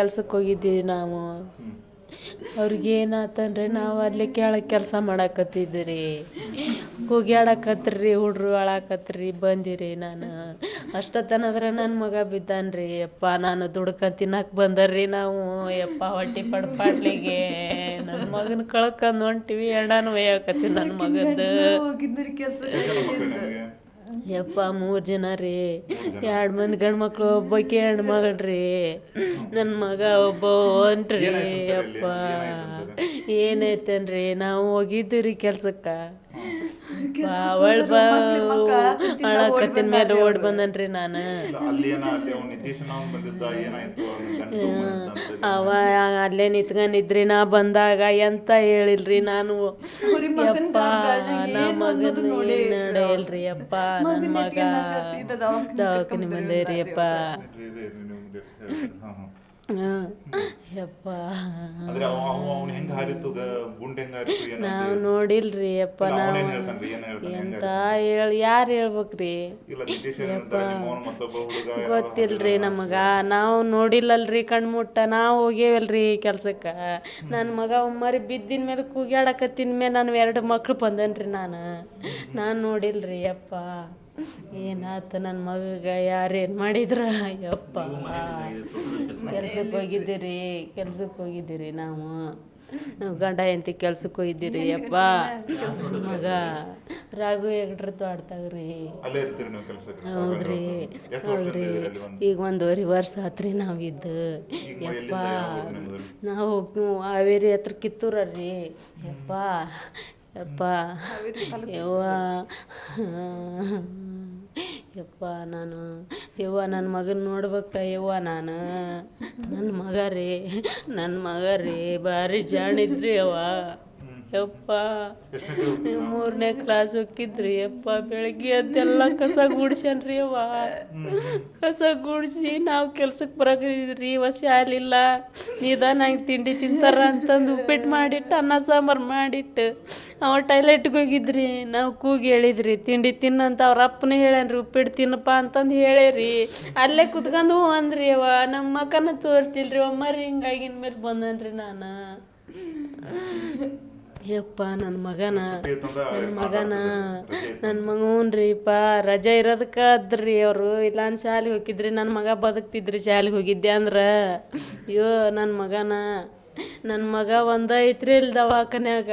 ಕೆಲ್ಸಕ್ಕೆ ಹೋಗಿದ್ದೀವಿ ನಾವು. ಅವ್ರಿಗೆ ಏನಾತಂದ್ರೆ ನಾವು ಅಲ್ಲಿ ಕೆಳಗೆ ಕೆಲಸ ಮಾಡಾಕತ್ತಿದ್ರಿ, ಕೂಗ್ಯಾಡಕತ್ರಿ, ಹುಡ್ರು ಅಳಾಕತ್ರಿ, ಬಂದಿರಿ. ನಾನು ಅಷ್ಟೊತ್ತನದ್ರೆ ನನ್ನ ಮಗ ಬಿದ್ದಾನ್ರಿ. ಯಪ್ಪ ನಾನು ದುಡ್ಕ ತಿನ್ನಕ್ಕೆ ಬಂದರ್ರಿ ನಾವು. ಯಪ್ಪ ಹೊಟ್ಟೆ ಪಡ್ಪಾಟ್ಲಿಗೆ ನನ್ನ ಮಗನ ಕಳ್ಕೊಂಡು ಹೊಂಟಿವಿ. ಎಣ್ಣಾನು ಒಯ್ಯಾಕತ್ತೀನಿ ನನ್ನ ಮಗಂದು. ಯಪ್ಪ 3 ಜನ ರೀ, 2 ಮಂದಿ ಗಂಡು ಮಕ್ಳು, ಒಬ್ಬಾಕಿ ಹೆಣ್ಮಗಳು ರೀ. ನನ್ನ ಮಗ ಒಬ್ಬ ಹೊಂಟ್ರಿ. ಯಪ್ಪ ಏನೈತೇನ್ರಿ, ನಾವು ಹೋಗಿದ್ದೀವಿ ರೀ ಕೆಲ್ಸಕ್ಕೆ. ಅವಳು ಅಳಕತ್ತಿನ ಮೇಲೆ ಓಡಿ ಬಂದನ್ರಿ ನಾನು. ಅವ ಅಲ್ಲೇ ನಿಂತ್ಕೊಂಡಿದ್ರಿ. ನಾ ಬಂದಾಗ ಎಂತ ಹೇಳಿಲ್ರಿ ನಾನು. ಯಪ್ಪ ನಾ ಮಗನ ನಡೆಯಲ್ರಿ. ಯಪ್ಪ ನನ್ನ ಮಗ ದವಾಖಾನೆ ಬಂದೇರಿ. ಯಪ್ಪ ಯಪ್ಪ ನಾವು ನೋಡಿಲ್ರಿ. ಯಪ್ಪ ನಾವು ಎಂತ ಯಾರು ಹೇಳ್ಬೇಕ್ರಿ? ಯಪ್ಪ ಗೊತ್ತಿಲ್ರಿ ನಮಗ, ನಾವು ನೋಡಿಲ್ಲಲ್ರಿ ಕಣ್ಮುಟ್ಟ. ನಾವು ಹೋಗ್ಯವಲ್ರಿ ಕೆಲ್ಸಕ್ಕೆ. ನನ್ನ ಮಗ ಒಮ್ಮರಿ ಬಿದ್ದಿನ ಮೇಲೆ ಕೂಗ್ಯಾಡಕತ್ತಿನ ಮೇಲೆ ನಾನು 2 ಮಕ್ಳು ಬಂದನ್ರಿ. ನಾನು ನೋಡಿಲ್ರಿ. ಯಪ್ಪ ಏನಾಯ್ತು ನನ್ನ ಮಗಗೆ? ಯಾರೇನು ಮಾಡಿದ್ರ? ಯಪ್ಪ ಕೆಲ್ಸಕ್ಕೆ ಹೋಗಿದ್ದೀರಿ ನಾವು ಗಂಡ ಹೆಂಡತಿ ಕೆಲ್ಸಕ್ಕೆ ಹೋಗಿದ್ದೀರಿ. ಯಪ್ಪ ಮಗ ರಾಘು ಹೆಗ್ಡ್ರ ತೋಟದಾಗ್ರಿ. ಹೌದ್ರಿ ಈಗ 1.5 ವರ್ಷ ಆತ್ರಿ ನಾವಿದ್ದು. ಯಪ್ಪ ನಾವು ಹಾವೇರಿ ಹತ್ರ ಕಿತ್ತೂರ್ರಿ. ಯಪ್ಪ ಯಪ್ಪ ಯವ್ವ ಯಪ್ಪ ಯವ್ವ ನನ್ನ ಮಗನ ನೋಡ್ಬೇಕ. ಯವ್ವ ನನ್ನ ಮಗ ರೀ ಭಾರಿ ಜಾಣಿದ್ರಿ. ಯಪ್ಪ 3ನೇ ಕ್ಲಾಸ್ ಹೋಗಿದ್ರಿ. ಯಪ್ಪ ಬೆಳಗ್ಗೆ ಅದೆಲ್ಲ ಕಸ ಗುಡ್ಸ್ಯಾನ್ರಿ. ಕಸ ಗುಡಿಸಿ ನಾವು ಕೆಲ್ಸಕ್ಕೆ ಬರಕಿದ್ರಿ. ಶಾಲಿಲ್ಲ, ನಿಧಾನಾಗಿ ತಿಂಡಿ ತಿಂತಾರ ಅಂತಂದು ಉಪ್ಪಿಟ್ಟು ಮಾಡಿಟ್ಟು, ಅನ್ನ ಸಾಂಬಾರು ಮಾಡಿಟ್ಟು ಅವ ಟಾಯ್ಲೆಟ್ಗೆ ಹೋಗಿದ್ರಿ. ನಾವು ಕೂಗಿ ಹೇಳಿದ್ರಿ ತಿಂಡಿ ತಿನ್ನಂತ. ಅವ್ರ ಅಪ್ಪನೇ ಹೇಳ್ಯಾನ್ರಿ ಉಪ್ಪಿಟ್ಟು ತಿನ್ನಪ್ಪ ಅಂತಂದು ಹೇಳೇರಿ. ಅಲ್ಲೇ ಕುತ್ಕೊಂಡು ಅಂದ್ರಿ. ನಮ್ಮ ಮಕ್ಕನ ತೋರಿಸಿಲ್ರಿ. ಒಮ್ಮರಿ ಹಿಂಗಾಗಿನ ಮೇಲೆ ಬಂದನ್ರಿ ನಾನು. ಯಪ್ಪ ನನ್ನ ಮಗನ್ರಿಪ್ಪ ರಜೆ ಇರೋದಕ್ಕೆ ಅದ್ರಿ ಅವರು. ಇಲ್ಲ ಶಾಲೆಗೆ ಹೋಗಿದ್ರಿ, ನನ್ನ ಮಗ ಬದುಕ್ತಿದ್ರಿ. ಶಾಲೆಗೆ ಹೋಗಿದ್ದೆ ಅಂದ್ರೆ ಅಯ್ಯೋ ನನ್ನ ಮಗ ಒಂದು ಐತ್ರಿ ಇಲ್ಲಿ ದವಾಖಾನ್ಯಾಗ.